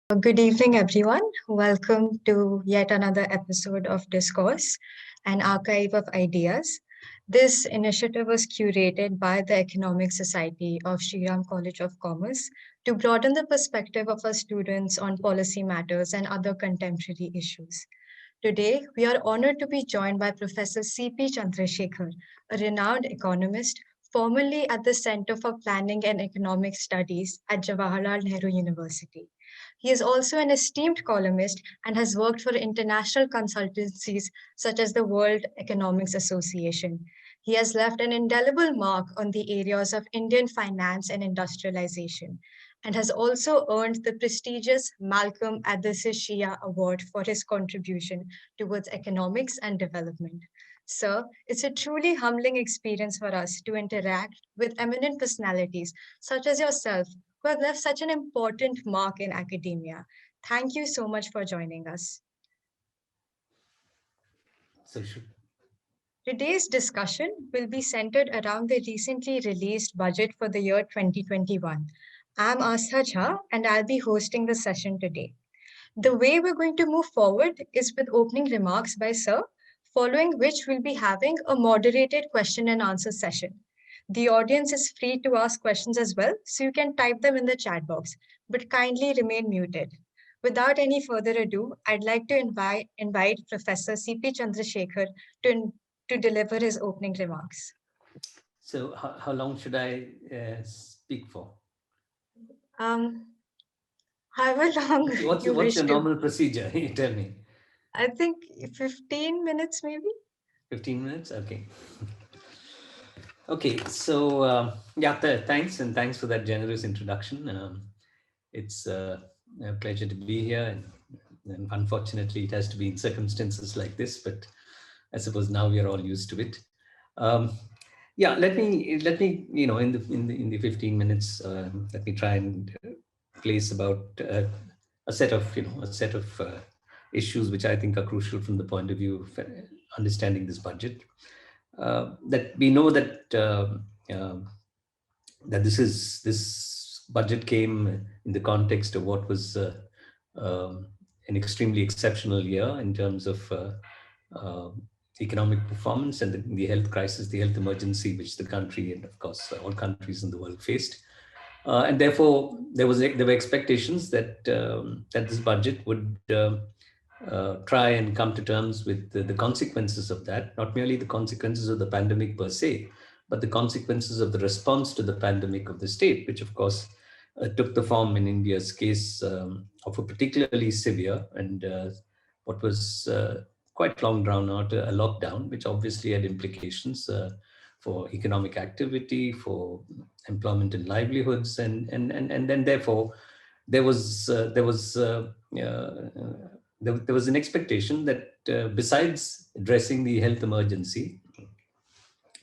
Good evening, everyone. Welcome to yet another episode of Discourse, an archive of ideas. This initiative was curated by the Economic Society of Shriram College of Commerce to broaden the perspective of our students on policy matters and other contemporary issues. Today, we are honored to be joined by Professor C.P. Chandrasekhar, a renowned economist formerly at the Center for Planning and Economic Studies at Jawaharlal Nehru University. He is also an esteemed columnist and has worked for international consultancies such as the World Economics Association. He has left an indelible mark on the areas of Indian finance and industrialization, and has also earned the prestigious Malcolm Adesishia Award for his contribution towards economics and development. Sir, it's a truly humbling experience for us to interact with eminent personalities such as yourself who have left such an important mark in academia. Thank you so much for joining us. So should Today's discussion will be centered around the recently released budget for the year 2021. I'm Astha Jha and I'll be hosting the session today. The way we're going to move forward is with opening remarks by Sir, following which we'll be having a moderated question and answer session. The audience is free to ask questions as well, so you can type them in the chat box, but kindly remain muted. Without any further ado, I'd like to invite Professor C.P. Chandrasekhar to deliver his opening remarks. how long should I speak for? Um, However long you What's wish your to. normal procedure? You tell me. I think 15 minutes maybe. 15 minutes? Okay. Okay, so thanks, and thanks for that generous introduction. It's a pleasure to be here, and unfortunately it has to be in circumstances like this, but I suppose now we are all used to it. Um, let me in the 15 minutes, let me try and place about a set of issues which I think are crucial from the point of view of understanding this budget. That we know that this budget came in the context of what was um, an extremely exceptional year in terms of uh, economic performance and the health crisis, the health emergency which the country and of course all countries in the world faced. And therefore, there were expectations that this budget would try and come to terms with the consequences of that, not merely the consequences of the pandemic per se, but the consequences of the response to the pandemic of the state, which of course took the form in India's case of a particularly severe and what was quite long drawn out a lockdown, which obviously had implications for economic activity, for employment and livelihoods, and then therefore there was an expectation that besides addressing the health emergency,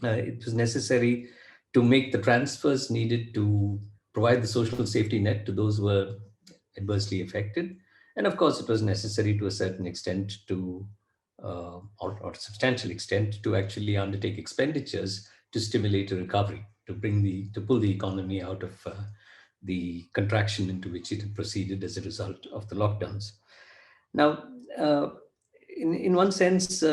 it was necessary to make the transfers needed to provide the social safety net to those who were adversely affected. And of course, it was necessary to a certain extent or substantial extent to actually undertake expenditures to stimulate a recovery, to pull the economy out of the contraction into which it had proceeded as a result of the lockdowns. Now, uh, in one sense,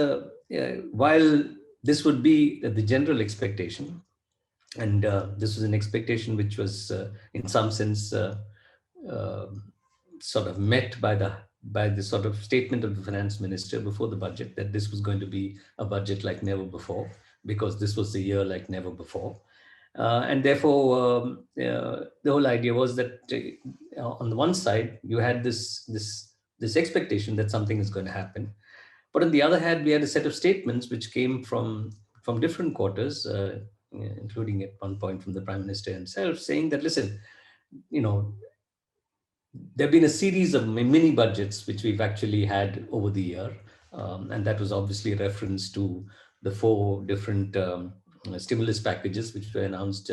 while this would be the general expectation, and this was an expectation which was, in some sense, uh, sort of met by the sort of statement of the finance minister before the budget, that this was going to be a budget like never before, because this was the year like never before. And therefore, the whole idea was that on the one side, you had this expectation that something is going to happen, but on the other hand, we had a set of statements which came from different quarters, including at one point from the prime minister himself, saying that, listen, you know, there have been a series of mini budgets which we've actually had over the year, and that was obviously a reference to the four different stimulus packages which were announced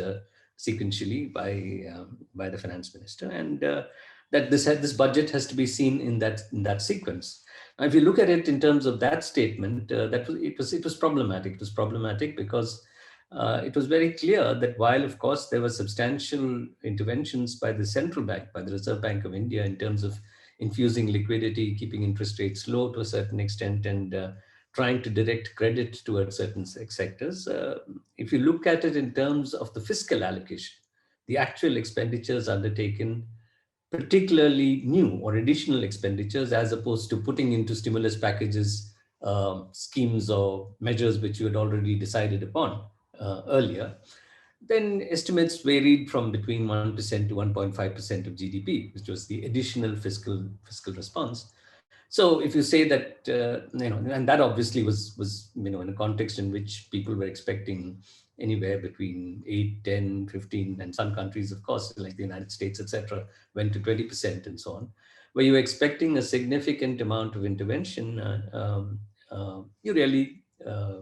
sequentially by the finance minister, and that this budget has to be seen in that sequence. Now, if you look at it in terms of that statement, it was problematic. It was problematic because it was very clear that while, of course, there were substantial interventions by the central bank, by the Reserve Bank of India, in terms of infusing liquidity, keeping interest rates low to a certain extent, and trying to direct credit towards certain sectors. If you look at it in terms of the fiscal allocation, the actual expenditures undertaken, particularly new or additional expenditures, as opposed to putting into stimulus packages schemes or measures which you had already decided upon earlier, then estimates varied from between 1% to 1.5% of GDP, which was the additional fiscal response. So if you say that, and that obviously was in a context in which people were expecting anywhere between 8, 10, 15, and some countries, of course, like the United States, etc., went to 20% and so on, where you were expecting a significant amount of intervention, you really uh,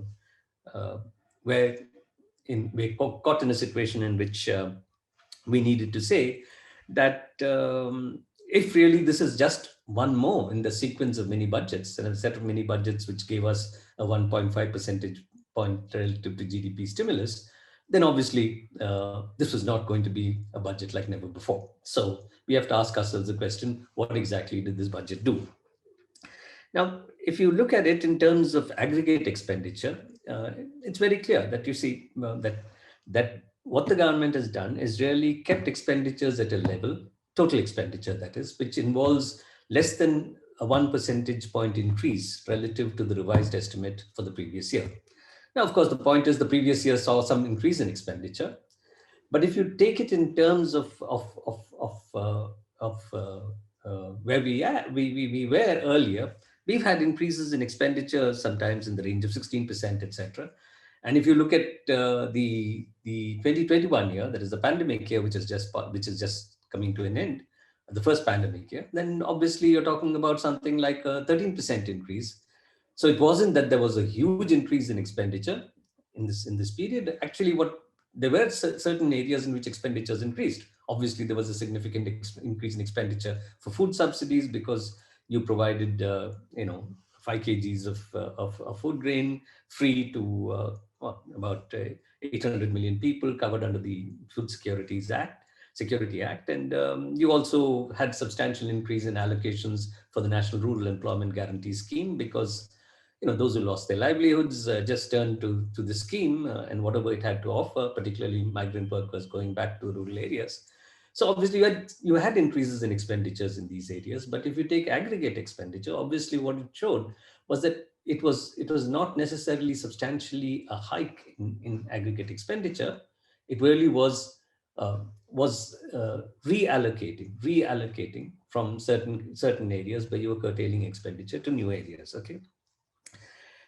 were we caught in a situation in which we needed to say that if really this is just one more in the sequence of mini budgets and a set of mini budgets which gave us a 1.5 percentage point relative to GDP stimulus, then obviously this was not going to be a budget like never before. So we have to ask ourselves the question, what exactly did this budget do? Now, if you look at it in terms of aggregate expenditure, it's very clear that you see that what the government has done is really kept expenditures at a level, total expenditure that is, which involves less than a 1 percentage point increase relative to the revised estimate for the previous year. Now, of course, the point is the previous year saw some increase in expenditure, but if you take it in terms of where we were earlier, we've had increases in expenditure sometimes in the range of 16%, etc. And if you look at the 2021 year, that is the pandemic year, which is just coming to an end, the first pandemic year, then obviously you're talking about something like a 13% increase. So it wasn't that there was a huge increase in expenditure in this period. Actually, what there were certain areas in which expenditures increased. Obviously, there was a significant increase in expenditure for food subsidies because you provided, 5 kgs of food grain free to about 800 million people covered under the Food Security Act. And you also had substantial increase in allocations for the National Rural Employment Guarantee Scheme because those who lost their livelihoods just turned to the scheme and whatever it had to offer, particularly migrant workers going back to rural areas. So obviously you had increases in expenditures in these areas, but if you take aggregate expenditure, obviously what it showed was that it was not necessarily substantially a hike in aggregate expenditure. It really was reallocating from certain areas where you were curtailing expenditure to new areas. Okay.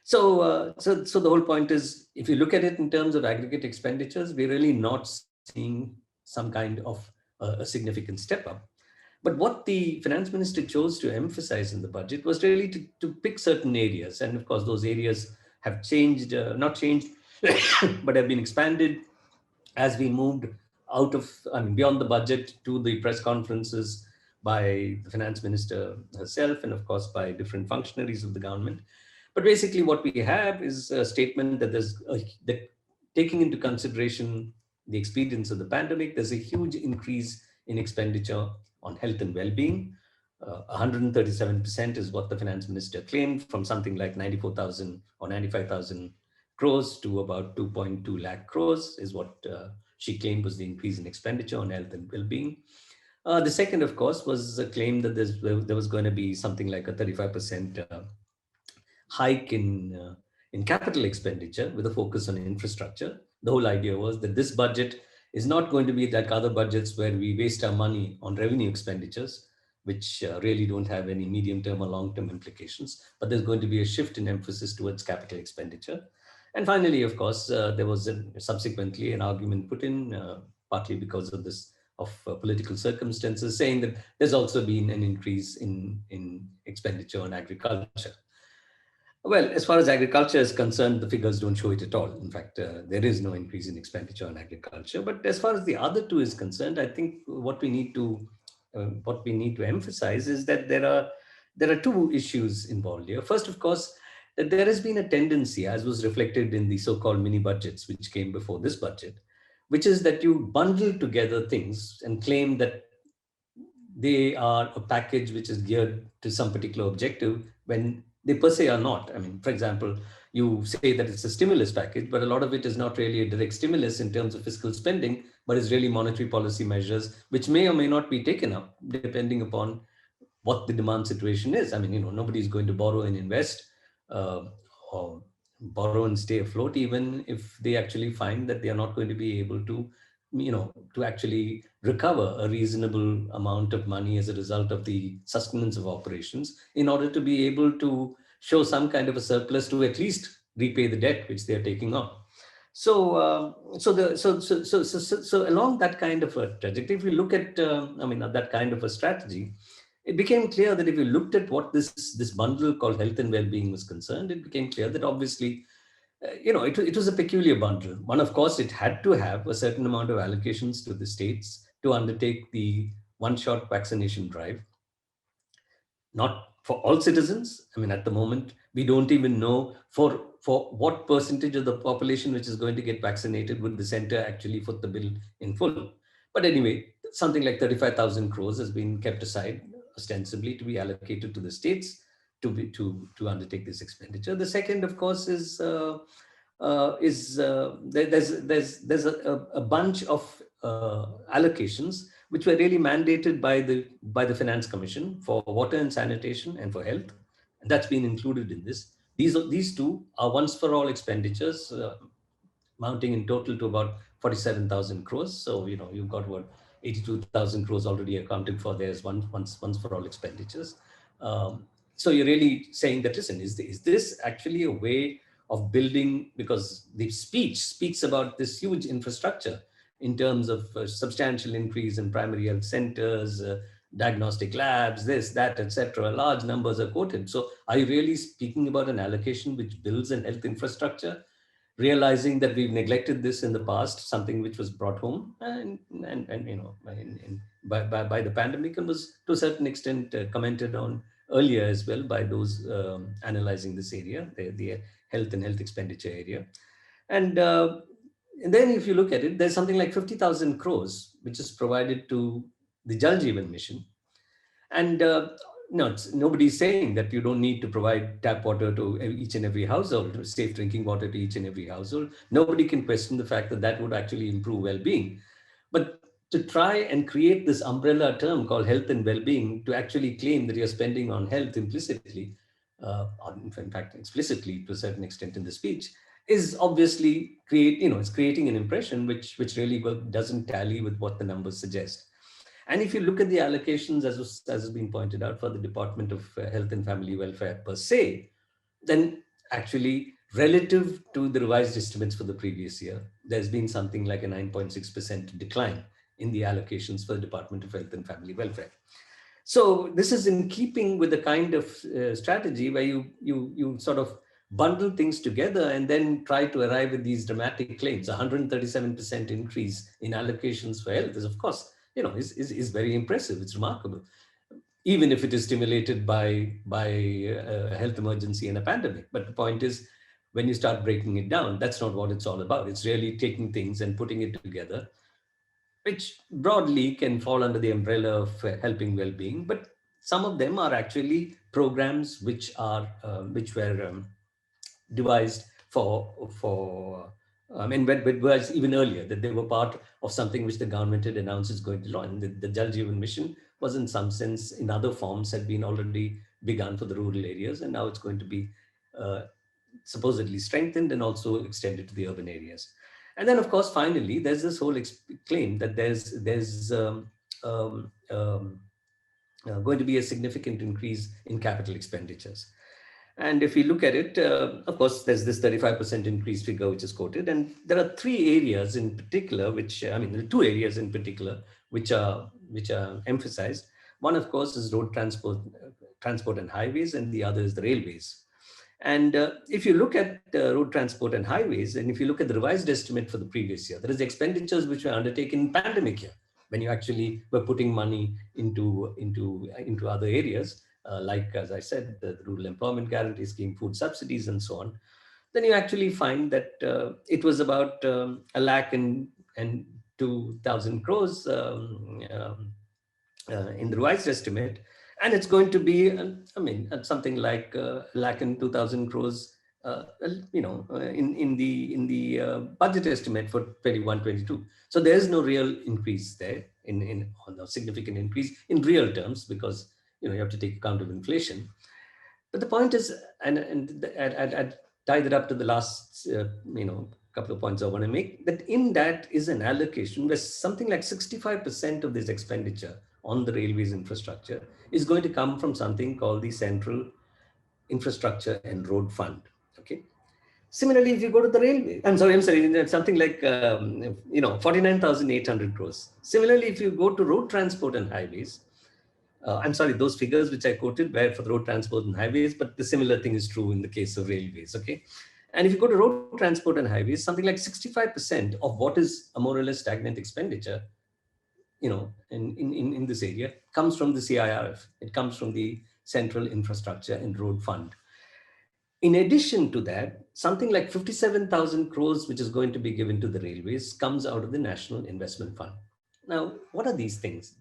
So the whole point is, if you look at it in terms of aggregate expenditures, we're really not seeing some kind of a significant step up. But what the finance minister chose to emphasize in the budget was really to pick certain areas. And of course, those areas have changed, not changed, but have been expanded as we moved beyond the budget to the press conferences by the finance minister herself and of course by different functionaries of the government. But basically what we have is a statement that that taking into consideration the experience of the pandemic, there's a huge increase in expenditure on health and well-being. 137% is what the finance minister claimed, from something like 94,000 or 95,000 crores to about 2.2 lakh crores is what she claimed was the increase in expenditure on health and well-being. The second, of course, was a claim that there was going to be something like a 35% hike in capital expenditure with a focus on infrastructure. The whole idea was that this budget is not going to be like other budgets where we waste our money on revenue expenditures, which really don't have any medium-term or long-term implications, but there's going to be a shift in emphasis towards capital expenditure. And finally, of course, there was subsequently an argument put in, partly because of political circumstances, saying that there's also been an increase in expenditure on agriculture. Well, as far as agriculture is concerned, the figures don't show it at all. In fact, there is no increase in expenditure on agriculture. But as far as the other two is concerned, I think what we need to emphasize is that there are two issues involved here. First, of course, that there has been a tendency, as was reflected in the so-called mini budgets, which came before this budget, which is that you bundle together things and claim that they are a package which is geared to some particular objective when they per se are not. I mean, for example, you say that it's a stimulus package, but a lot of it is not really a direct stimulus in terms of fiscal spending, but is really monetary policy measures, which may or may not be taken up depending upon what the demand situation is. I mean, nobody's going to borrow and invest, uh, or borrow and stay afloat, even if they actually find that they are not going to be able to, to actually recover a reasonable amount of money as a result of the sustenance of operations in order to be able to show some kind of a surplus to at least repay the debt which they are taking on. So along that kind of a trajectory, if we look at, that kind of a strategy, it became clear that if you looked at what this bundle called health and well-being was concerned, it became clear that obviously, it was a peculiar bundle. One, of course, it had to have a certain amount of allocations to the states to undertake the one-shot vaccination drive, not for all citizens. I mean, at the moment, we don't even know for what percentage of the population which is going to get vaccinated would the center actually foot the bill in full. But anyway, something like 35,000 crores has been kept aside ostensibly to be allocated to the states to undertake this expenditure. The second, of course, there's a bunch of allocations which were really mandated by the Finance Commission for water and sanitation and for health, and that's been included in this. These two are once for all expenditures, mounting in total to about 47,000 crores. So you've got what 82,000 crores already accounted for there as once for all expenditures. So you're really saying that, listen, is this actually a way of building, because the speech speaks about this huge infrastructure in terms of substantial increase in primary health centers, diagnostic labs, this, that, etc. Large numbers are quoted. So are you really speaking about an allocation which builds an health infrastructure, realizing that we've neglected this in the past, something which was brought home by the pandemic, and was to a certain extent commented on earlier as well by those analyzing this area, the health and health expenditure area. And then if you look at it, there's something like 50,000 crores, which is provided to the Jal Jeevan mission. And no, nobody's saying that you don't need to provide tap water to each and every household, safe drinking water to each and every household. Nobody can question the fact that that would actually improve well-being. But to try and create this umbrella term called health and well-being, to actually claim that you're spending on health implicitly, or in fact explicitly to a certain extent in the speech, is obviously it's creating an impression which really doesn't tally with what the numbers suggest. And if you look at the allocations, as has been pointed out, for the Department of Health and Family Welfare per se, then actually relative to the revised estimates for the previous year, there's been something like a 9.6% decline in the allocations for the Department of Health and Family Welfare. So this is in keeping with the kind of strategy where you sort of bundle things together and then try to arrive at these dramatic claims. 137% increase in allocations for health is, of course, is very impressive. It's remarkable, even if it is stimulated by a health emergency and a pandemic. But the point is, when you start breaking it down, that's not what it's all about. It's really taking things and putting it together, which broadly can fall under the umbrella of helping well-being. But some of them are actually programs which were devised but was even earlier, that they were part of something which the government had announced is going to launch. And the Jal Jeevan mission was, in some sense, in other forms, had been already begun for the rural areas, and now it's going to be supposedly strengthened and also extended to the urban areas. And then, of course, finally, there's this whole claim that there's going to be a significant increase in capital expenditures. And if we look at it, of course, there's this 35% increase figure which is quoted. And there are three areas in particular, there are two areas in particular which are emphasized. One, of course, is road transport and highways, and the other is the railways. And if you look at road transport and highways, and if you look at the revised estimate for the previous year, there is expenditures which were undertaken in pandemic year, when you actually were putting money into other areas. Like, as I said, the Rural Employment Guarantee Scheme, food subsidies, and so on, then you actually find that it was about 1,02,000 crores in the revised estimate, and it's going to be, something like lakh and 2,000 crores, in the budget estimate for 21-22. So there is no real increase there or no significant increase in real terms, because you have to take account of inflation. But the point is, I'd tie that up to the last, couple of points I want to make, that in that is an allocation where something like 65% of this expenditure on the railways infrastructure is going to come from something called the Central Infrastructure and Road Fund. Okay. Similarly, if you go to the railway, I'm sorry, it's something like 49,800 crores. Similarly, if you go to road transport and highways, I'm sorry, those figures which I quoted were for the road transport and highways, but the similar thing is true in the case of railways. Okay. And if you go to road transport and highways, something like 65% of what is a more or less stagnant expenditure, in this area comes from the CIRF. It comes from the Central Infrastructure and Road Fund. In addition to that, something like 57,000 crores, which is going to be given to the railways, comes out of the National Investment Fund. Now, what are these things?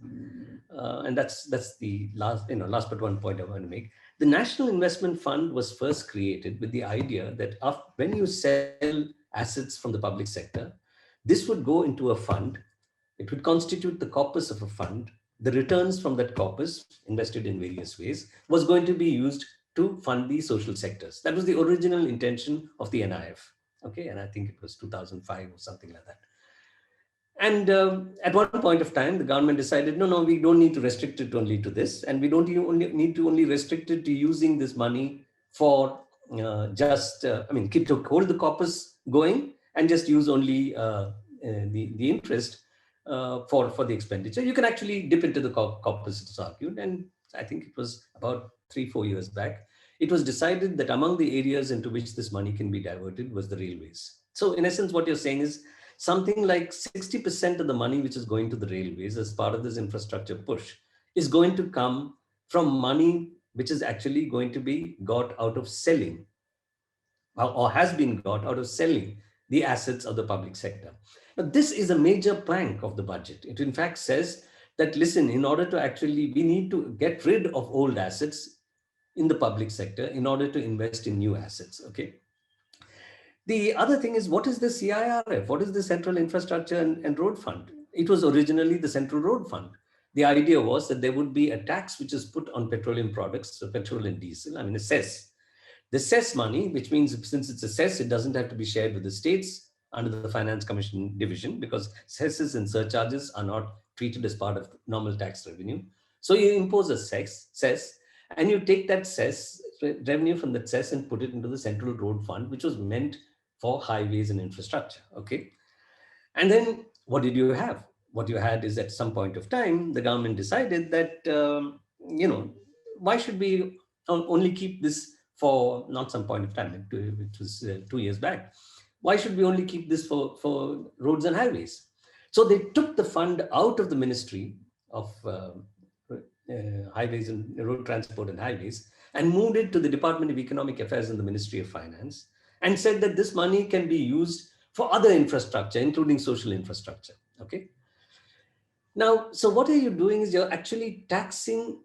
And that's the last but one point I want to make. The National Investment Fund was first created with the idea that when you sell assets from the public sector, this would go into a fund. It would constitute the corpus of a fund. The returns from that corpus, invested in various ways, was going to be used to fund the social sectors. That was the original intention of the NIF. Okay, and I think it was 2005 or something like that. And at one point of time, the government decided, no, we don't need to restrict it only to this. And we don't need to only restrict it to using this money for hold the corpus going and just use only the interest for the expenditure. You can actually dip into the corpus, it's argued. And I think it was about 3-4 years back, it was decided that among the areas into which this money can be diverted was the railways. So in essence, what you're saying is something like 60% of the money which is going to the railways as part of this infrastructure push is going to come from money which is actually going to be got out of selling or has been got out of selling the assets of the public sector. Now, this is a major plank of the budget. It in fact says that, listen, in order to we need to get rid of old assets in the public sector in order to invest in new assets. Okay. The other thing is, what is the CIRF? What is the Central Infrastructure and Road Fund? It was originally the Central Road Fund. The idea was that there would be a tax which is put on petroleum products, so petrol and diesel, a cess. The cess money, which means since it's a cess, it doesn't have to be shared with the states under the Finance Commission division, because cesses and surcharges are not treated as part of normal tax revenue. So you impose a cess, and you take that cess, revenue from that cess, and put it into the Central Road Fund, which was meant for highways and infrastructure. Okay. And then what did you have? What you had is, at some point of time, the government decided that, why should we only keep this for not some point of time, it was 2 years back. Why should we only keep this for roads and highways? So they took the fund out of the Ministry of Highways and Road Transport and Highways and moved it to the Department of Economic Affairs and the Ministry of Finance, and said that this money can be used for other infrastructure, including social infrastructure. Okay. Now, so what are you doing is you're actually taxing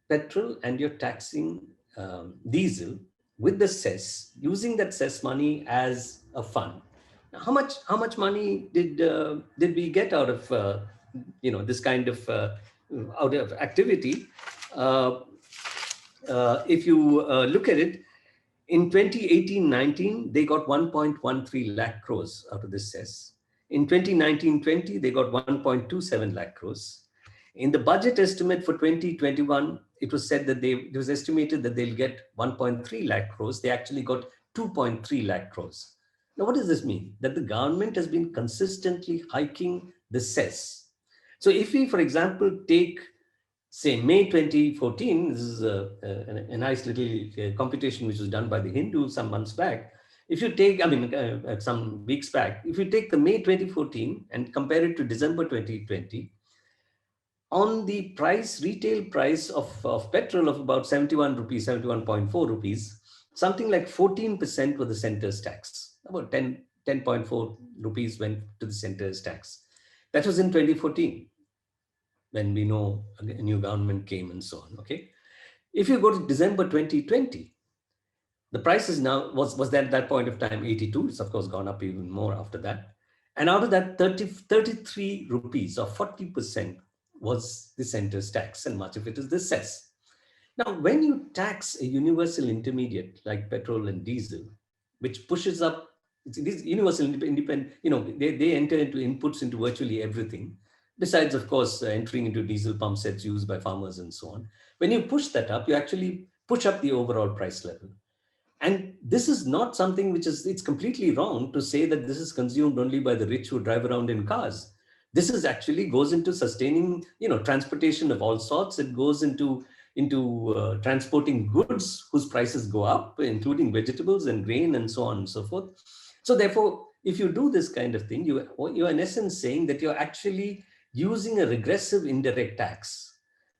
petrol and you're taxing diesel with the cess, using that cess money as a fund. Now, how much money did we get out of this kind of out of activity? If you look at it, in 2018-19, they got 1.13 lakh crores out of this cess. In 2019-20, they got 1.27 lakh crores. In the budget estimate for 2021, it was said that it was estimated that they'll get 1.3 lakh crores. They actually got 2.3 lakh crores. Now, what does this mean? That the government has been consistently hiking the cess. So if we, for example, take, say, May 2014, this is a nice little computation which was done by the Hindu some months back. If you take, some weeks back, if you take the May 2014 and compare it to December 2020, on the retail price of petrol of about 71 rupees, 71.4 rupees, something like 14% were the center's tax. About 10.4 rupees went to the center's tax. That was in 2014. when we know a new government came and so on. Okay. If you go to December 2020, the price is now was at that point of time 82. It's of course gone up even more after that. And out of that 33 rupees or 40% was the center's tax, and much of it is the cess. Now, when you tax a universal intermediate like petrol and diesel, which pushes up these universal independent, they enter into inputs into virtually everything, besides, of course, entering into diesel pump sets used by farmers and so on. When you push that up, you actually push up the overall price level. And this is not something which is, it's completely wrong to say that this is consumed only by the rich who drive around in cars. This is actually goes into sustaining, transportation of all sorts. It goes into transporting goods whose prices go up, including vegetables and grain and so on and so forth. So therefore, if you do this kind of thing, you're in essence saying that you're actually using a regressive indirect tax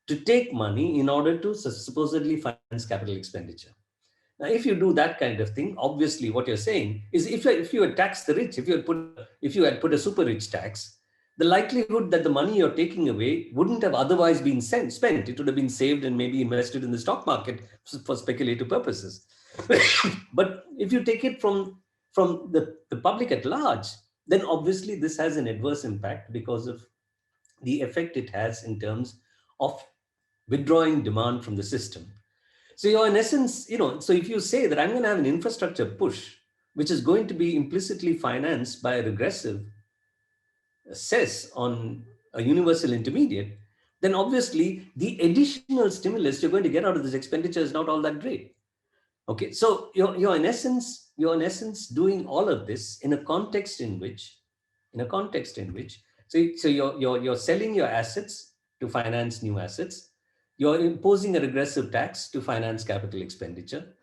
to take money in order to supposedly finance capital expenditure. Now, if you do that kind of thing, obviously what you're saying is if you had taxed the rich, if you had put a super rich tax, the likelihood that the money you're taking away wouldn't have otherwise been spent. It would have been saved and maybe invested in the stock market for speculative purposes. But if you take it from the public at large, then obviously this has an adverse impact because of the effect it has in terms of withdrawing demand from the system. So you're in essence, so if you say that I'm going to have an infrastructure push, which is going to be implicitly financed by a regressive cess on a universal intermediate, then obviously the additional stimulus you're going to get out of this expenditure is not all that great. Okay, so you're in essence doing all of this in a context in which, so you're selling your assets to finance new assets. You're imposing a regressive tax to finance capital expenditure.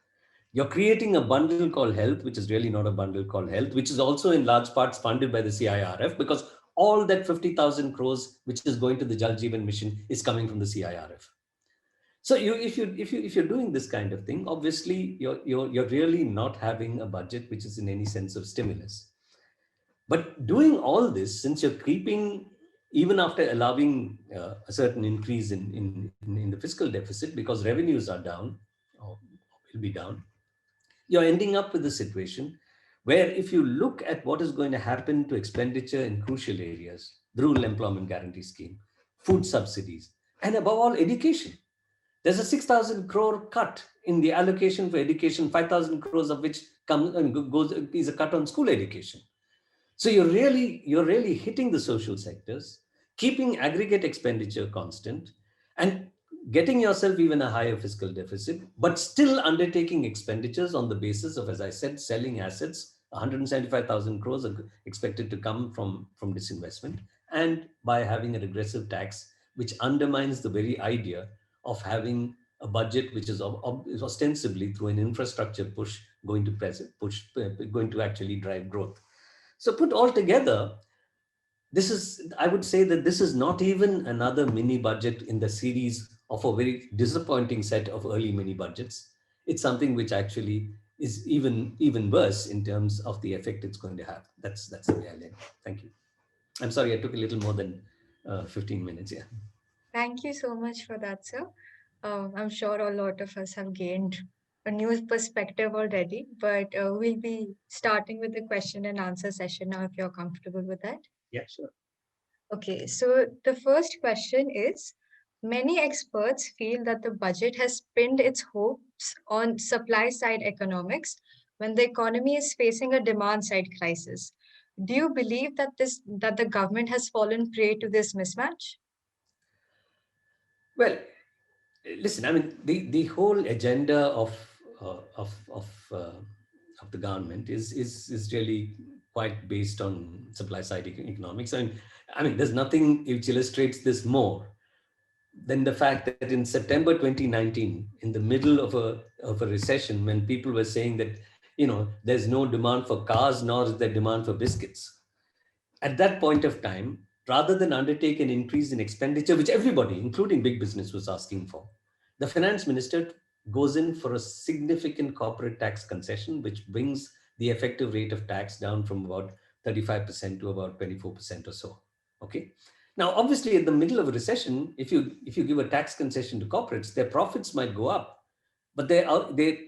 You're creating a bundle called health, which is really not a bundle called health, which is also in large parts funded by the CIRF, because all that 50,000 crores, which is going to the Jal Jeevan mission, is coming from the CIRF. So if you're doing this kind of thing, obviously you're really not having a budget which is in any sense of stimulus. But doing all this, since you're creeping, even after allowing a certain increase in the fiscal deficit, because revenues are down or will be down, you're ending up with a situation where if you look at what is going to happen to expenditure in crucial areas, the Rural Employment Guarantee Scheme, food subsidies, and above all, education. There's a 6,000 crore cut in the allocation for education, 5,000 crores of which is a cut on school education. So you're really hitting the social sectors, keeping aggregate expenditure constant, and getting yourself even a higher fiscal deficit, but still undertaking expenditures on the basis of, as I said, selling assets. 175,000 crores are expected to come from disinvestment, and by having a regressive tax, which undermines the very idea of having a budget which is ostensibly through an infrastructure push going to actually drive growth. So put all together, I would say that this is not even another mini budget in the series of a very disappointing set of early mini budgets. It's something which actually is even worse in terms of the effect it's going to have. That's the way I learned. Thank you. I'm sorry, I took a little more than 15 minutes. Yeah. Thank you so much for that, sir. I'm sure a lot of us have gained a new perspective already, but we'll be starting with the question and answer session now if you're comfortable with that. Yeah, sure. Okay, so the first question is, many experts feel that the budget has pinned its hopes on supply side economics when the economy is facing a demand side crisis. Do you believe that the government has fallen prey to this mismatch? Well, listen, I mean, the whole agenda uh, of of uh, of the government is really quite based on supply side economics. I mean, there's nothing which illustrates this more than the fact that in September 2019, in the middle of a recession, when people were saying that there's no demand for cars nor is there demand for biscuits, at that point of time, rather than undertake an increase in expenditure, which everybody, including big business, was asking for, the finance minister goes in for a significant corporate tax concession, which brings the effective rate of tax down from about 35% to about 24% or so. Okay. Now, obviously, in the middle of a recession, if you give a tax concession to corporates, their profits might go up, but their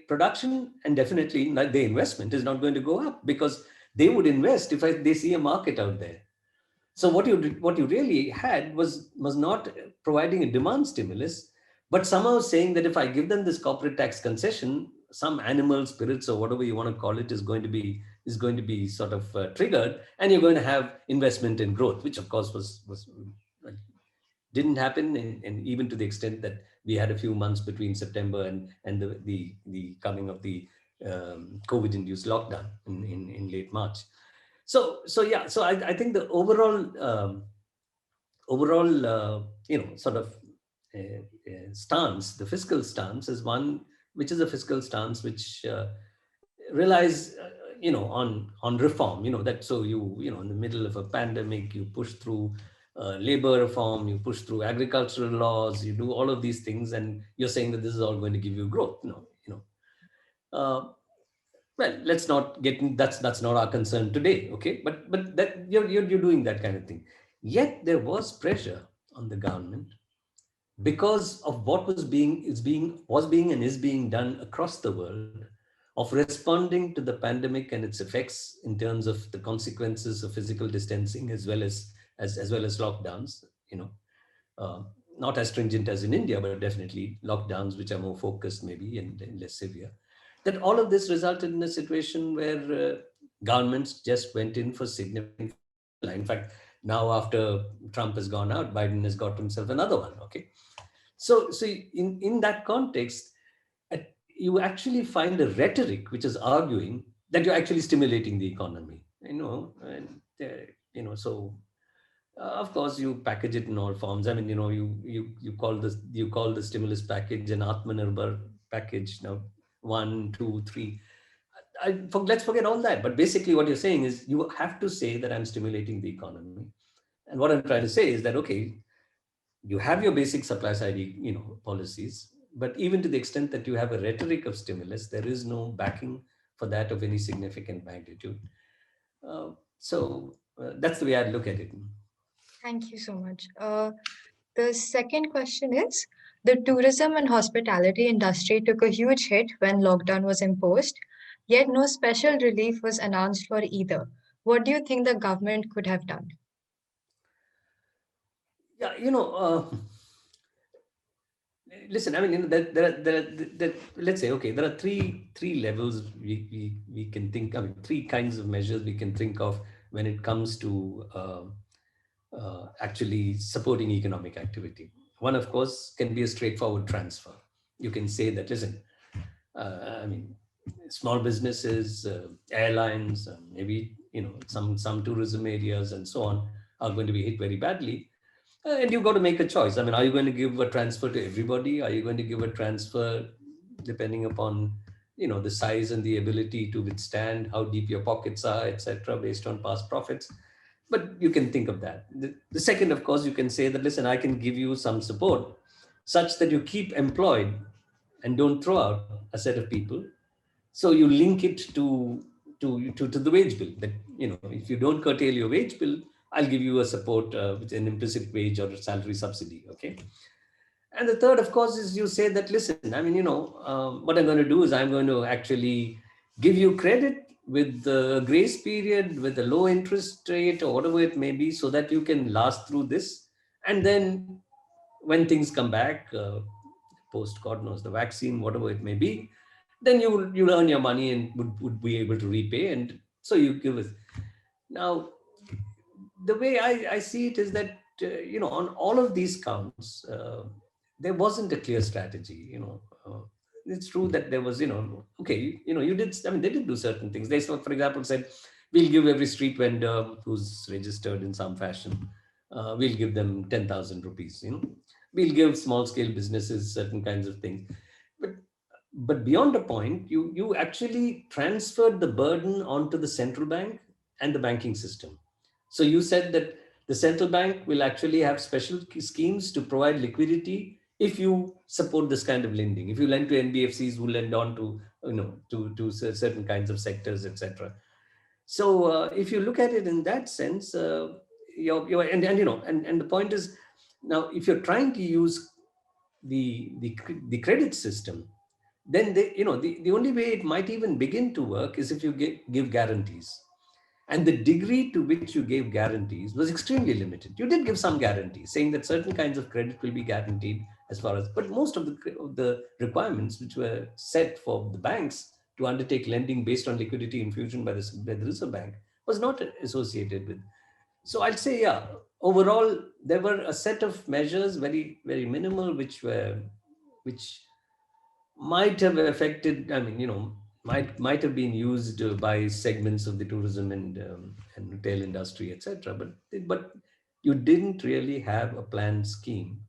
production and definitely their investment is not going to go up, because they would invest if they see a market out there. So what you really had was not providing a demand stimulus, but somehow saying that if I give them this corporate tax concession, some animal spirits or whatever you want to call it is going to be sort of triggered, and you're going to have investment and growth, which of course was didn't happen, and even to the extent that we had a few months between September and the coming of the COVID-induced lockdown in late March. So yeah, so I think the overall sort of stance, the fiscal stance, is one which is a fiscal stance which relies on reform, that so in the middle of a pandemic you push through labor reform, you push through agricultural laws, you do all of these things, and you're saying that this is all going to give you growth. No, uh, well, let's not get that's not our concern today, okay, but that you're doing that kind of thing. Yet there was pressure on the government because of what was being and is being done across the world, of responding to the pandemic and its effects in terms of the consequences of physical distancing, as well as lockdowns, you know uh, not as stringent as in India, but definitely lockdowns which are more focused maybe and less severe. That all of this resulted in a situation where governments just went in for significant. In fact, now after Trump has gone out, Biden has got himself another one. Okay, so in that context, you actually find a rhetoric which is arguing that you're actually stimulating the economy. And so of course, you package it in all forms. I mean, you call the stimulus package an Atmanirbhar package. Now, one, two, three. Let's forget all that. But basically, what you're saying is you have to say that I'm stimulating the economy. And what I'm trying to say is that, okay, you have your basic supply side, policies, but even to the extent that you have a rhetoric of stimulus, there is no backing for that of any significant magnitude. So that's the way I'd look at it. Thank you so much. The second question is, the tourism and hospitality industry took a huge hit when lockdown was imposed, yet no special relief was announced for either. What do you think the government could have done? Yeah, listen. I mean, let's say, okay, there are three levels we can think. I mean, three kinds of measures we can think of when it comes to actually supporting economic activity. One, of course, can be a straightforward transfer. You can say that, listen, I mean, small businesses, airlines, maybe some tourism areas and so on are going to be hit very badly. And you've got to make a choice. I mean, are you going to give a transfer to everybody? Are you going to give a transfer depending upon the size and the ability to withstand, how deep your pockets are, etc., based on past profits? But you can think of that. The second, of course, you can say that, listen, I can give you some support such that you keep employed and don't throw out a set of people. So you link it to the wage bill, that if you don't curtail your wage bill, I'll give you a support with an implicit wage or a salary subsidy. Okay. And the third, of course, is you say that, listen, I mean, what I'm going to do is I'm going to actually give you credit with the grace period, with a low interest rate or whatever it may be, so that you can last through this. And then when things come back, post, God knows, the vaccine, whatever it may be, then you'll earn your money and would be able to repay. And so you give us. Now, the way I see it is that, on all of these counts, there wasn't a clear strategy. It's true that there was, okay, you did, I mean, they did do certain things. They, for example, said, we'll give every street vendor who's registered in some fashion, we'll give them 10,000 rupees, we'll give small scale businesses certain kinds of things. But beyond a point, you actually transferred the burden onto the central bank and the banking system. So you said that the central bank will actually have special schemes to provide liquidity if you support this kind of lending. If you lend to NBFCs who lend on to to certain kinds of sectors, etc. So if you look at it in that sense, and the point is, now if you're trying to use the credit system, then the only way it might even begin to work is if you give guarantees. And the degree to which you gave guarantees was extremely limited. You did give some guarantees, saying that certain kinds of credit will be guaranteed as far as, but most of the requirements which were set for the banks to undertake lending based on liquidity infusion by the Reserve Bank was not associated with. So I'd say, yeah, overall, there were a set of measures, very, very minimal, which might have affected, might have been used by segments of the tourism and retail industry, etc. But you didn't really have a planned scheme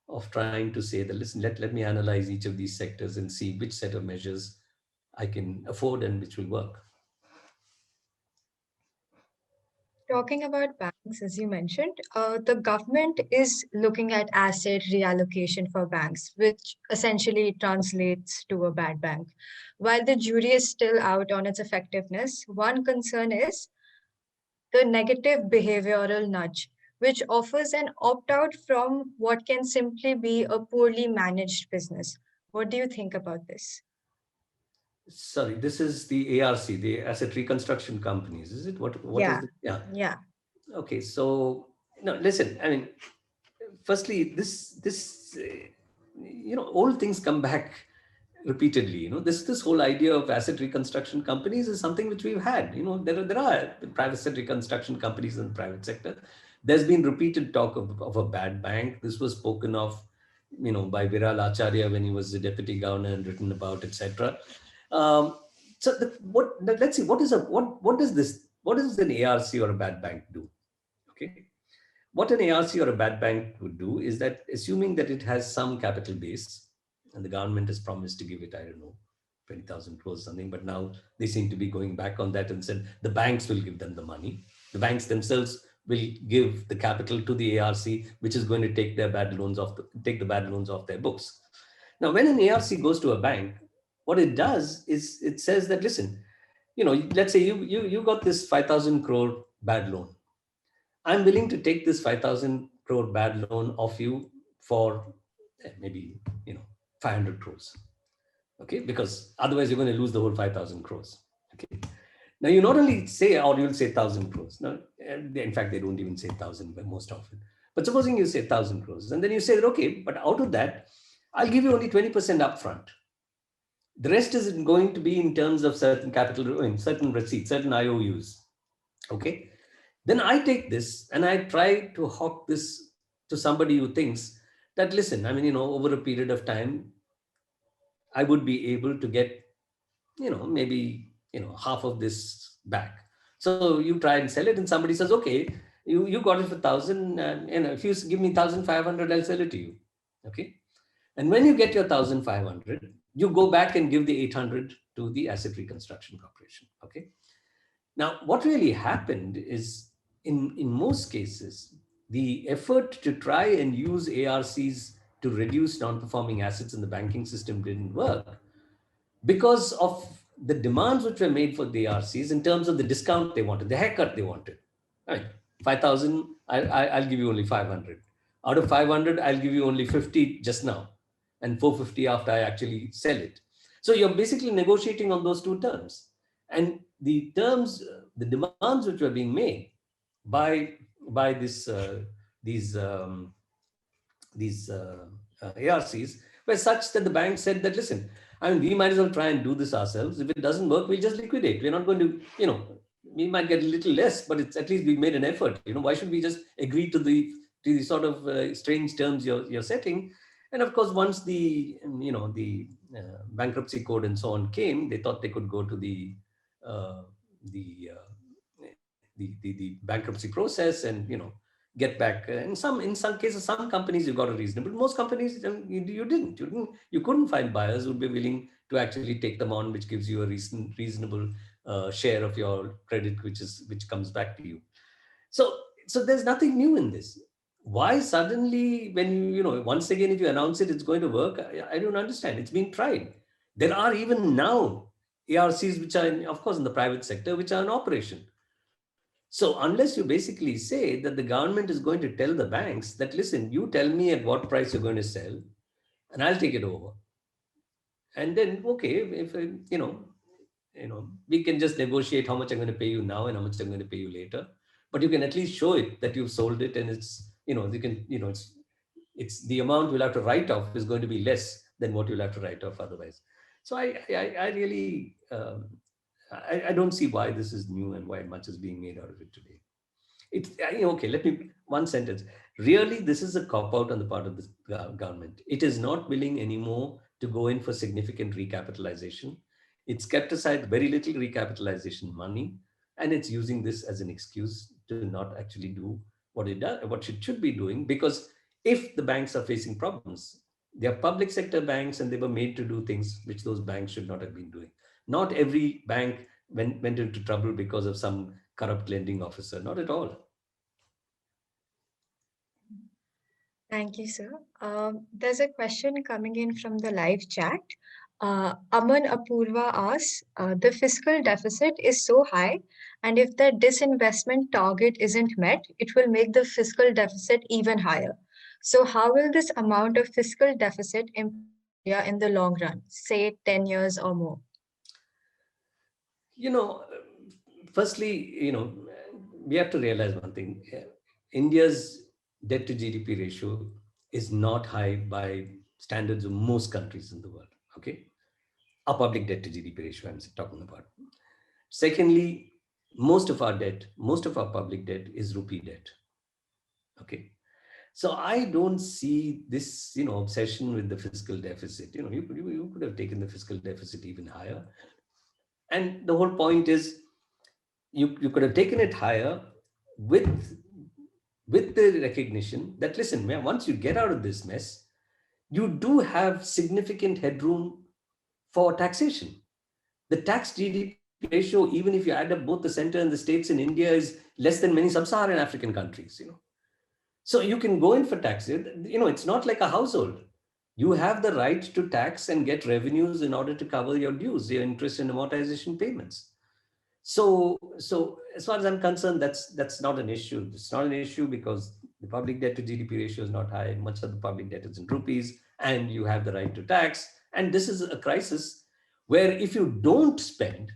of trying to say that, listen, let me analyze each of these sectors and see which set of measures I can afford and which will work. Talking about banks, as you mentioned, the government is looking at asset reallocation for banks, which essentially translates to a bad bank. While the jury is still out on its effectiveness, one concern is the negative behavioral nudge, which offers an opt out from what can simply be a poorly managed business. What do you think about this? Sorry, this is the ARC, the Asset Reconstruction Companies, is it? What is Yeah, the, yeah. yeah. Okay, so no, listen. I mean, firstly, this old things come back repeatedly. This whole idea of asset reconstruction companies is something which we've had. There are private asset reconstruction companies in the private sector. There's been repeated talk of a bad bank. This was spoken of, by Viral Acharya when he was the deputy governor and written about, etc. Um, so let's see, what does an ARC or a bad bank do? Okay. What an ARC or a bad bank would do is that, assuming that it has some capital base, and the government has promised to give it, I don't know, 20,000 crores or something, but now they seem to be going back on that and said the banks will give them the money. The banks themselves will give the capital to the ARC, which is going to take the bad loans off their books. Now, when an ARC goes to a bank, what it does is it says that, listen, let's say you got this 5,000 crore bad loan. I'm willing to take this 5,000 crore bad loan off you for maybe 500 crores. Okay, because otherwise you're going to lose the whole 5,000 crores. Okay. Now you not only say, or you'll say 1,000 crores. Now, in fact, they don't even say 1,000 most often. But supposing you say 1,000 crores, and then you say, okay, but out of that, I'll give you only 20% upfront. The rest is going to be in terms of certain capital, in certain receipts, certain IOUs. Okay. Then I take this and I try to hawk this to somebody who thinks that, listen, over a period of time, I would be able to get, maybe, half of this back. So you try and sell it and somebody says, okay, you got it for 1,000 and, if you give me 1,500, I'll sell it to you. Okay. And when you get your 1,500, you go back and give the 800 to the Asset Reconstruction Corporation. Okay. Now, what really happened is, in most cases, the effort to try and use ARCs to reduce non-performing assets in the banking system didn't work because of the demands which were made for the ARCs in terms of the discount they wanted, the haircut they wanted. I mean, 5,000, I'll give you only 500. Out of 500, I'll give you only 50 just now and 450 after I actually sell it. So you're basically negotiating on those two terms. And the terms, the demands which were being made by these ARCs were such that the bank said that, listen, we might as well try and do this ourselves. If it doesn't work, we'll just liquidate. We're not going to, we might get a little less, but it's at least we've made an effort. Why should we just agree to the sort of strange terms you're setting? And of course, once the bankruptcy code and so on came, they thought they could go to the bankruptcy process and get back. In some cases, some companies you got a reasonable. Most companies you couldn't find buyers who would be willing to actually take them on, which gives you a reasonable share of your credit, which comes back to you. So there's nothing new in this. Why suddenly, when once again, if you announce it, it's going to work? I don't understand. It's been tried. There are even now ARCs which are, of course, in the private sector, which are in operation. So unless you basically say that the government is going to tell the banks that, listen, you tell me at what price you're going to sell, and I'll take it over. And then, okay, if we can just negotiate how much I'm going to pay you now and how much I'm going to pay you later. But you can at least show it that you've sold it, and it's, you can, it's the amount you'll have to write off is going to be less than what you'll have to write off otherwise. So I really, I don't see why this is new and why much is being made out of it today. It's okay. Let me one sentence. Really, this is a cop out on the part of the government. It is not willing anymore to go in for significant recapitalization. It's kept aside very little recapitalization money, and it's using this as an excuse to not actually do what it does, what it should be doing. Because if the banks are facing problems, they are public sector banks, and they were made to do things which those banks should not have been doing. Not every bank went into trouble because of some corrupt lending officer. Not at all. Thank you, sir. There's a question coming in from the live chat. Aman Apurva asks, the fiscal deficit is so high, and if the disinvestment target isn't met, it will make the fiscal deficit even higher. So, how will this amount of fiscal deficit impact India in the long run, say 10 years or more? You know, firstly, we have to realize one thing. India's debt to GDP ratio is not high by standards of most countries in the world. Okay. Our public debt to GDP ratio, I'm talking about. Secondly, most of our public debt is rupee debt. Okay. So I don't see this, obsession with the fiscal deficit. You could have taken the fiscal deficit even higher. And the whole point is, you could have taken it higher with the recognition that, listen, man, once you get out of this mess, you do have significant headroom for taxation. The tax GDP ratio, even if you add up both the center and the states in India, is less than many sub-Saharan African countries. So you can go in for tax. It's not like a household. You have the right to tax and get revenues in order to cover your dues, your interest and amortization payments. So as far as I'm concerned, that's not an issue. It's not an issue because the public debt to GDP ratio is not high. Much of the public debt is in rupees, and you have the right to tax. And this is a crisis where if you don't spend,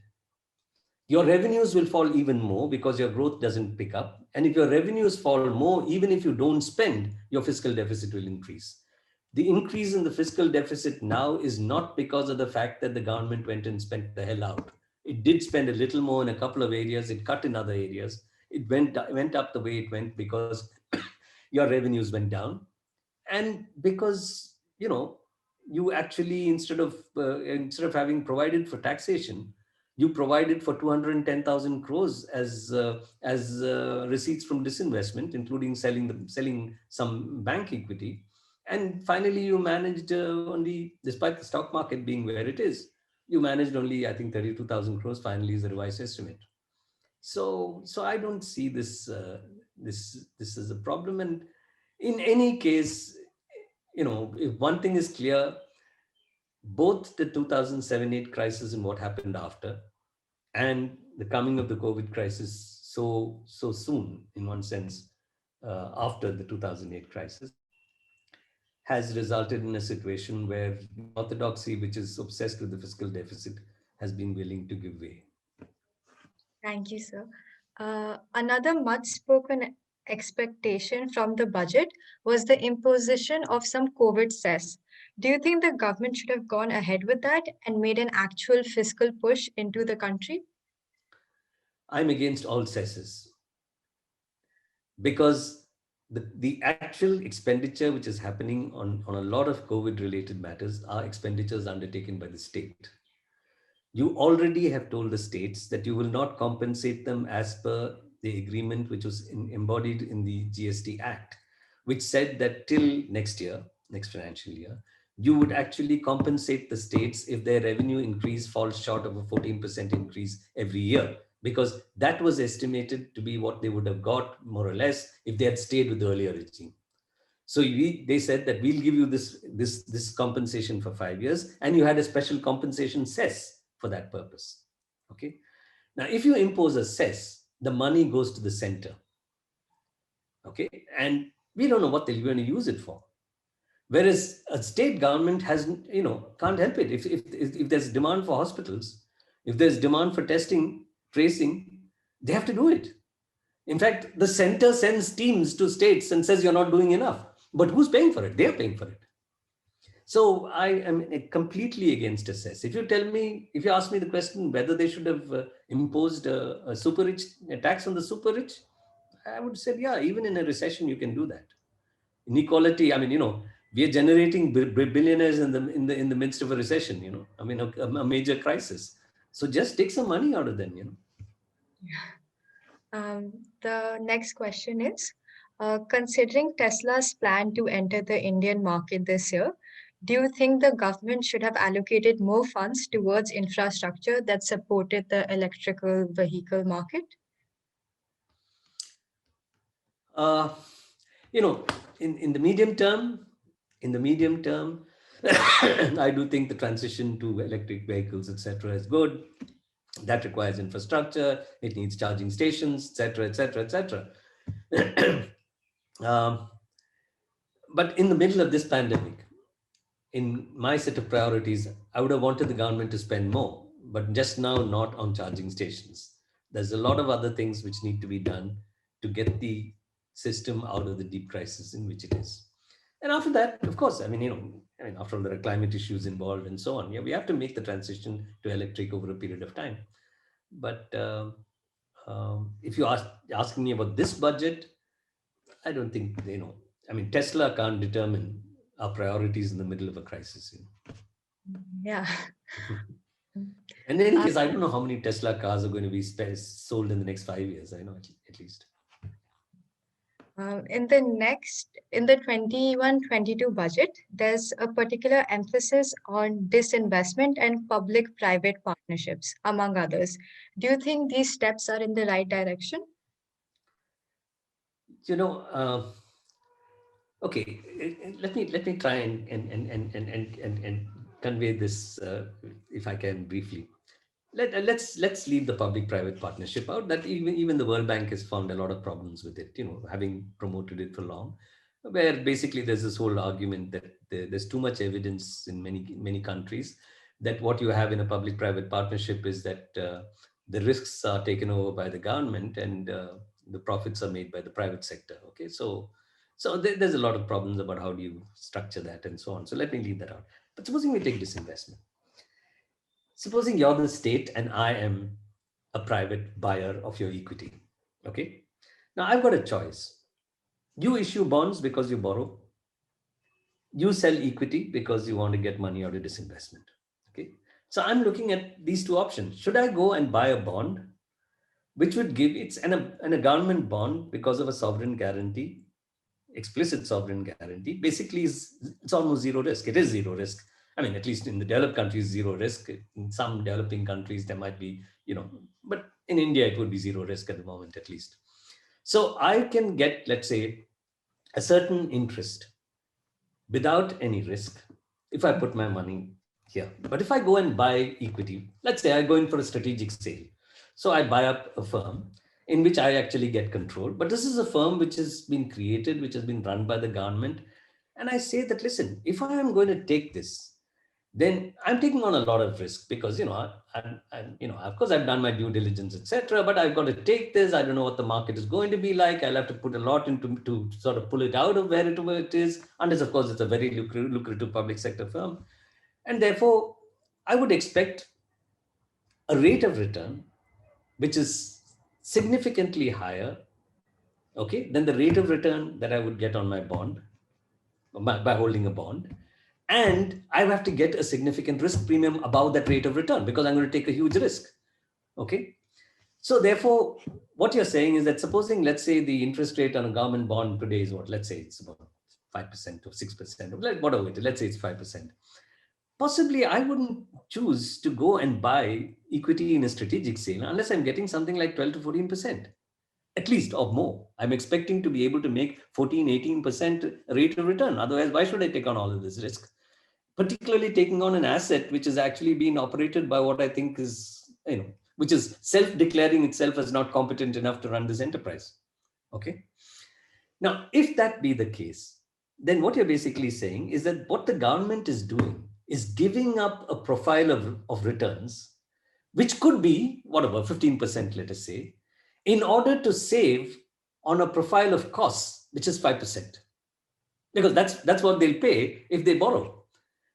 your revenues will fall even more because your growth doesn't pick up. And if your revenues fall more, even if you don't spend, your fiscal deficit will increase. The increase in the fiscal deficit now is not because of the fact that the government went and spent the hell out. It did spend a little more in a couple of areas. It cut in other areas. It went up the way it went because your revenues went down. And because, you actually, instead of having provided for taxation, you provided for 210,000 crores as receipts from disinvestment, including selling some bank equity. And finally, you managed only, despite the stock market being where it is, you managed only, I think, 32,000 crores finally is the revised estimate. So I don't see this is a problem. And in any case, if one thing is clear, both the 2007-8 crisis and what happened after, and the coming of the COVID crisis so soon, in one sense, after the 2008 crisis, has resulted in a situation where orthodoxy, which is obsessed with the fiscal deficit, has been willing to give way. Thank you, sir. Another much spoken expectation from the budget was the imposition of some COVID cess. Do you think the government should have gone ahead with that and made an actual fiscal push into the country? I'm against all cesses because the actual expenditure which is happening on a lot of COVID related matters are expenditures undertaken by the state. You already have told the states that you will not compensate them as per the agreement which was embodied in the GST Act, which said that till next year, next financial year, you would actually compensate the states if their revenue increase falls short of a 14% increase every year, because that was estimated to be what they would have got more or less if they had stayed with the earlier regime. So they said that we'll give you this compensation for 5 years, and you had a special compensation cess for that purpose. Okay. Now, if you impose a cess, the money goes to the center. Okay. And we don't know what they're going to use it for. Whereas a state government hasn't, can't help it. If there's demand for hospitals, if there's demand for testing, tracing, they have to do it. In fact, the center sends teams to states and says you're not doing enough. But who's paying for it? They're paying for it. So I am completely against a cess. If you ask me the question whether they should have imposed a super rich, a tax on the super rich, I would say, yeah, even in a recession, you can do that. Inequality, we are generating billionaires in the midst of a recession, a major crisis. So just take some money out of them. The next question is, considering Tesla's plan to enter the Indian market this year, do you think the government should have allocated more funds towards infrastructure that supported the electrical vehicle market? In the medium term, I do think the transition to electric vehicles, etc., is good. That requires infrastructure. It needs charging stations, etc., etc., etc. But in the middle of this pandemic, in my set of priorities, I would have wanted the government to spend more, but just now not on charging stations. There's a lot of other things which need to be done to get the system out of the deep crisis in which it is. And after that, of course, after all, there are climate issues involved and so on. Yeah, we have to make the transition to electric over a period of time. But if you ask me about this budget, I don't think, Tesla can't determine our priorities in the middle of a crisis. Yeah. In any case, I don't know how many Tesla cars are going to be sold in the next 5 years. I know at least. In the 21-22 budget, there's a particular emphasis on disinvestment and public-private partnerships, among others. Do you think these steps are in the right direction? Okay, let me try and convey this, if I can, briefly. Let's leave the public-private partnership out. That even the World Bank has found a lot of problems with it, having promoted it for long, where basically there's this whole argument that there's too much evidence in many countries that what you have in a public-private partnership is that the risks are taken over by the government and the profits are made by the private sector. Okay, so there's a lot of problems about how do you structure that and so on. So let me leave that out. But supposing we take disinvestment. Supposing you're the state and I am a private buyer of your equity. Okay. Now I've got a choice. You issue bonds because you borrow. You sell equity because you want to get money out of disinvestment. Okay. So I'm looking at these two options. Should I go and buy a bond, which would give a government bond because of a sovereign guarantee, explicit sovereign guarantee, basically it's almost zero risk. It is zero risk. At least in the developed countries, zero risk. In some developing countries, there might be, but in India, it would be zero risk at the moment, at least. So I can get, let's say, a certain interest without any risk if I put my money here. But if I go and buy equity, let's say I go in for a strategic sale. So I buy up a firm in which I actually get control. But this is a firm which has been created, which has been run by the government. And I say that, listen, if I am going to take this, then I'm taking on a lot of risk because, of course I've done my due diligence, etc. But I've got to take this. I don't know what the market is going to be like. I'll have to put a lot into to sort of pull it out of where it is, unless, of course, it's a very lucrative public sector firm. And therefore, I would expect a rate of return which is significantly higher, okay, than the rate of return that I would get on my bond by holding a bond. And I have to get a significant risk premium above that rate of return because I'm going to take a huge risk. Okay. So therefore, what you're saying is that supposing, let's say the interest rate on a government bond today is what, let's say it's about 5% or 6%, or whatever it is, let's say it's 5%. Possibly I wouldn't choose to go and buy equity in a strategic sale unless I'm getting something like 12 to 14%. At least or more. I'm expecting to be able to make 14, 18% rate of return. Otherwise, why should I take on all of this risk? Particularly taking on an asset which is actually being operated by what I think is, which is self-declaring itself as not competent enough to run this enterprise. Okay. Now, if that be the case, then what you're basically saying is that what the government is doing is giving up a profile of returns, which could be, whatever, 15%, let us say, in order to save on a profile of costs, which is 5%. Because that's what they'll pay if they borrow.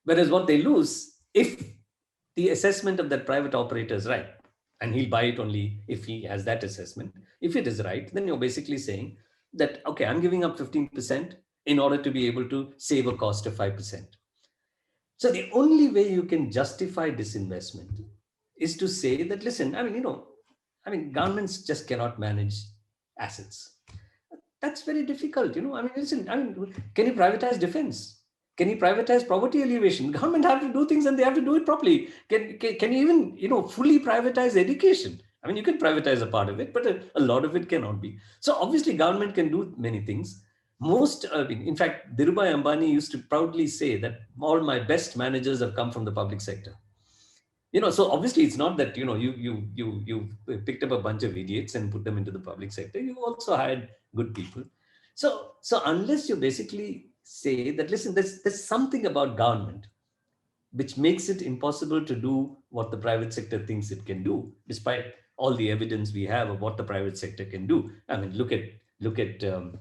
Whereas what they lose, if the assessment of that private operator is right, and he'll buy it only if he has that assessment. If it is right, then you're basically saying that, okay, I'm giving up 15% in order to be able to save a cost of 5%. So the only way you can justify disinvestment is to say that, listen, governments just cannot manage assets. That's very difficult. Listen, can you privatize defense? Can you privatize poverty alleviation? Government have to do things and they have to do it properly. Can you even, fully privatize education? You can privatize a part of it, but a lot of it cannot be. So obviously government can do many things. In fact, Dhirubhai Ambani used to proudly say that all my best managers have come from the public sector. So obviously it's not that, you picked up a bunch of idiots and put them into the public sector. You also hired good people. So unless you basically say that, listen, there's something about government which makes it impossible to do what the private sector thinks it can do, despite all the evidence we have of what the private sector can do. Look at look at the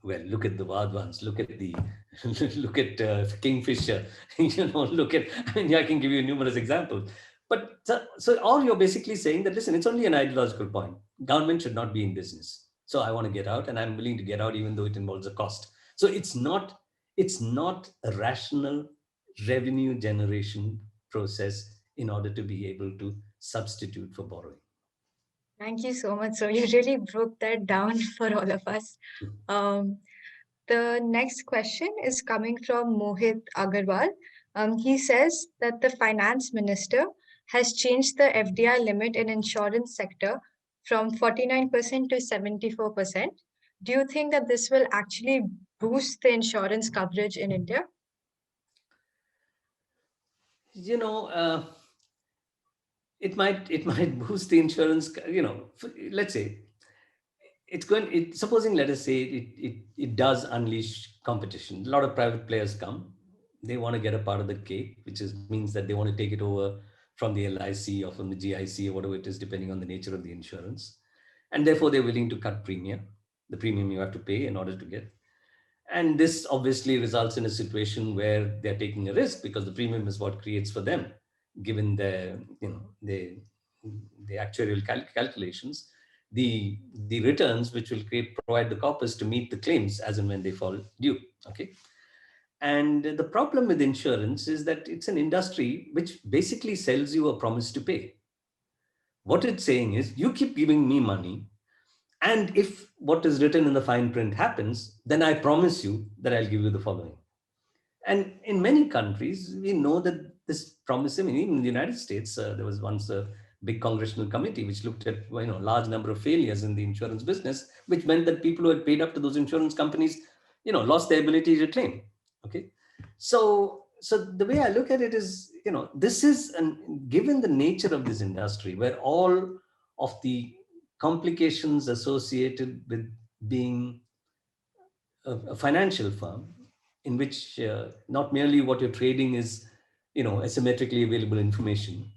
Vadvans, look at the look at Kingfisher, look at, I can give you numerous examples. But so all you're basically saying that, listen, it's only an ideological point. Government should not be in business. So I want to get out, and I'm willing to get out even though it involves a cost. So it's not a rational revenue generation process in order to be able to substitute for borrowing. Thank you so much. So you really broke that down for all of us. Um, the next question is coming from Mohit Agarwal. He says that the finance minister has changed the FDI limit in insurance sector from 49% to 74%. Do you think that this will actually boost the insurance coverage in India? It might boost the insurance. Let's say supposing, let us say it does unleash competition. A lot of private players come. They want to get a part of the cake, which means that they want to take it over from the LIC or from the GIC or whatever it is, depending on the nature of the insurance. And therefore, they're willing to cut the premium you have to pay in order to get. And this obviously results in a situation where they're taking a risk because the premium is what creates for them, given the actuarial calculations, the returns which will provide the corpus to meet the claims as and when they fall due. Okay. And the problem with insurance is that it's an industry which basically sells you a promise to pay. What it's saying is, you keep giving me money, and if what is written in the fine print happens, then I promise you that I'll give you the following. And in many countries, we know that this promise, even in the United States, there was once a big congressional committee which looked at large number of failures in the insurance business, which meant that people who had paid up to those insurance companies, lost their ability to claim. Okay, so the way I look at it is, this is, given the nature of this industry, where all of the complications associated with being a financial firm, in which not merely what you're trading is, asymmetrically available information,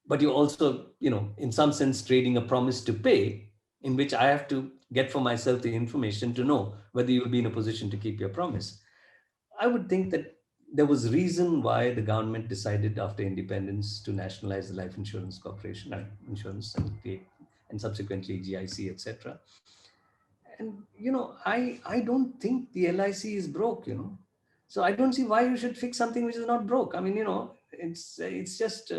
but you also, in some sense, trading a promise to pay, in which I have to get for myself the information to know whether you'll be in a position to keep your promise. I would think that there was reason why the government decided after independence to nationalize the Life Insurance Corporation, insurance, and subsequently GIC, etc. And I don't think the LIC is broke. So I don't see why you should fix something which is not broke. It's just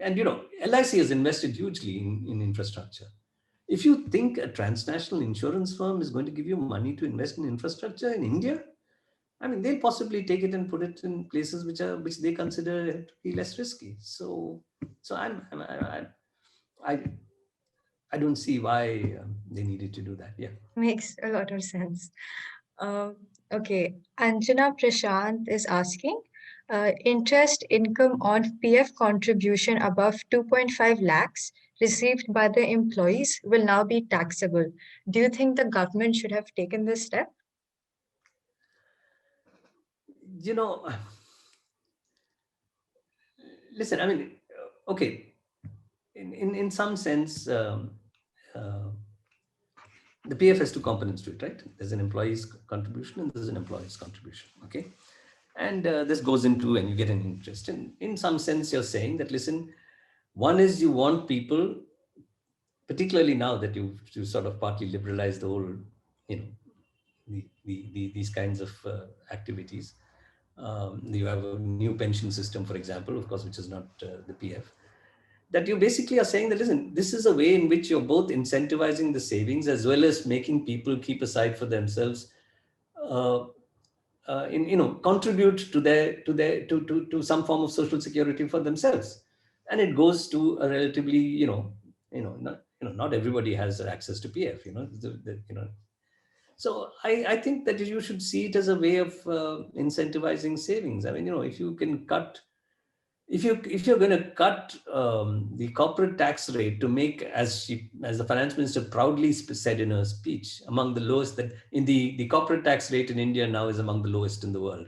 and LIC has invested hugely in infrastructure. If you think a transnational insurance firm is going to give you money to invest in infrastructure in India, they'll possibly take it and put it in places which they consider to be less risky. So I don't see why they needed to do that. Yeah, Makes a lot of sense. Okay, Anjana Prashant is asking, Interest income on PF contribution above 2.5 lakhs received by the employees will now be taxable. Do you think the government should have taken this step? You know, listen, I mean, okay, in some sense, uh, the PF has two components to it, right? There's an employee's contribution and there's an employee's contribution, okay? And this goes into, and you get an interest. And in some sense, you're saying that, listen, one is you want people, particularly now that you sort of partly liberalized the whole, you know, these kinds of activities. You have a new pension system, for example, of course, which is not the PF. That you basically are saying that, listen, this is a way in which you're both incentivizing the savings as well as making people keep aside for themselves, uh, contribute to some form of social security for themselves. And it goes to a relatively, not everybody has access to PF, so I think that you should see it as a way of incentivizing savings. I mean, if you can cut, if you're going to cut the corporate tax rate to make, as the finance minister proudly said in her speech, among the lowest, that in the corporate tax rate in India now is among the lowest in the world.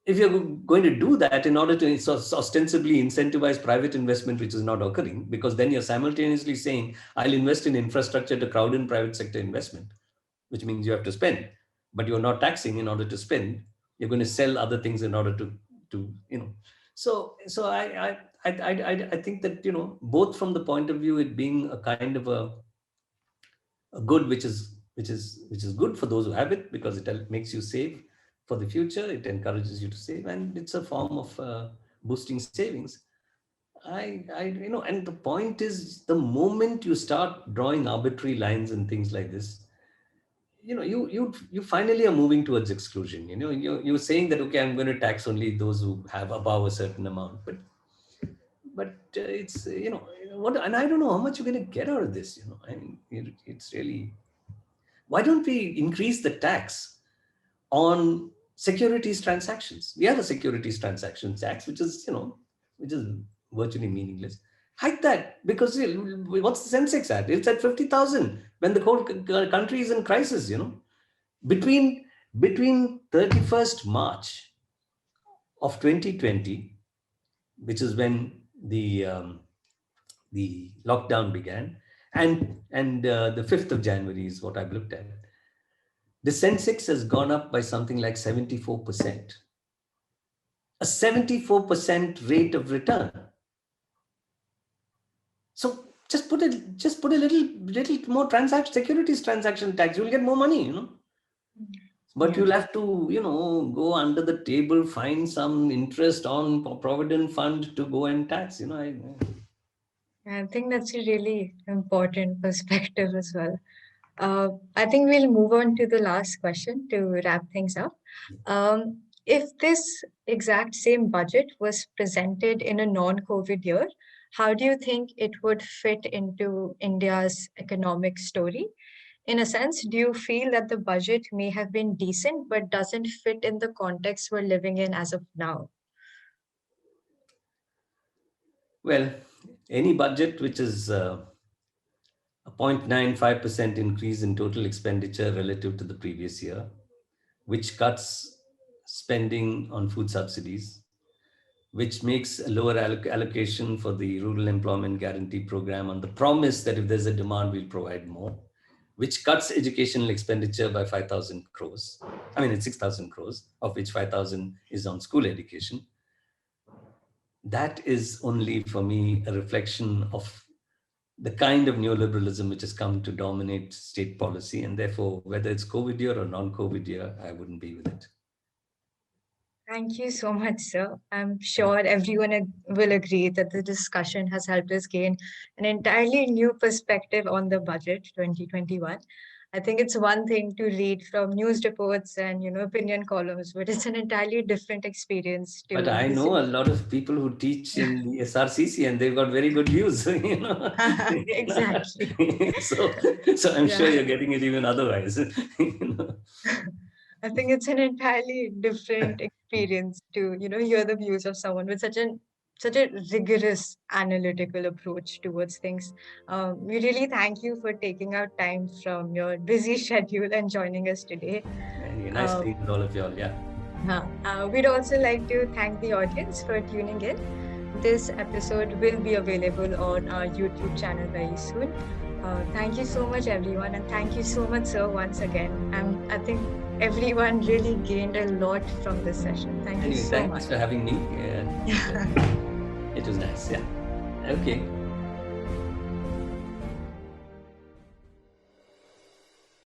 If you're going to do that in order to ostensibly incentivize private investment, which is not occurring, because then you're simultaneously saying, I'll invest in infrastructure to crowd in private sector investment, which means you have to spend, but you're not taxing in order to spend. You're going to sell other things in order to. So I think that, both from the point of view, it being a kind of a good, which is good for those who have it, because it makes you save for the future. It encourages you to save, and it's a form of boosting savings. And the point is, the moment you start drawing arbitrary lines and things like this, you finally are moving towards exclusion. You're saying that, okay, I'm going to tax only those who have above a certain amount, but it's what, and I don't know how much you're going to get out of this. I mean, it's really, why don't we increase the tax on securities transactions? We have a securities transaction tax, which is virtually meaningless. Hike that, because what's the Sensex at? It's at 50,000 when the whole country is in crisis. Between 31st March of 2020, which is when the lockdown began, and the 5th of January is what I've looked at. The Sensex has gone up by something like 74%. A 74% rate of return. So just put a little more securities transaction tax. You'll get more money, But Yeah. you'll have to, go under the table, find some interest on provident fund to go and tax. I think that's a really important perspective as well. I think we'll move on to the last question to wrap things up. If this exact same budget was presented in a non-COVID year, how do you think it would fit into India's economic story? In a sense, do you feel that the budget may have been decent but doesn't fit in the context we're living in as of now? Well, any budget which is a 0.95% increase in total expenditure relative to the previous year, which cuts spending on food subsidies, which makes a lower allocation for the Rural Employment Guarantee Program on the promise that if there's a demand, we'll provide more, which cuts educational expenditure by 5,000 crores. I mean, it's 6,000 crores, of which 5,000 is on school education. That is only, for me, a reflection of the kind of neoliberalism which has come to dominate state policy. And therefore, whether it's COVID year or non-COVID year, I wouldn't be with it. Thank you so much, sir. I'm sure everyone will agree that the discussion has helped us gain an entirely new perspective on the budget 2021. I think it's one thing to read from news reports and opinion columns, but it's an entirely different experience to But I know listen. a lot of people who teach in the SRCC and they've got very good views, Exactly. so I'm sure Yeah. you're getting it even otherwise. I think it's an entirely different experience to, hear the views of someone with such a rigorous analytical approach towards things. We really thank you for taking out time from your busy schedule and joining us today. And nice Um, being with all of y'all. Yeah. we'd also like to thank the audience for tuning in. This episode will be available on our YouTube channel very soon. Thank you so much, everyone, and thank you so much, sir, once again. I think everyone really gained a lot from this session. Thank you Anyway, so much. thanks for having me. It was nice. Yeah. Okay.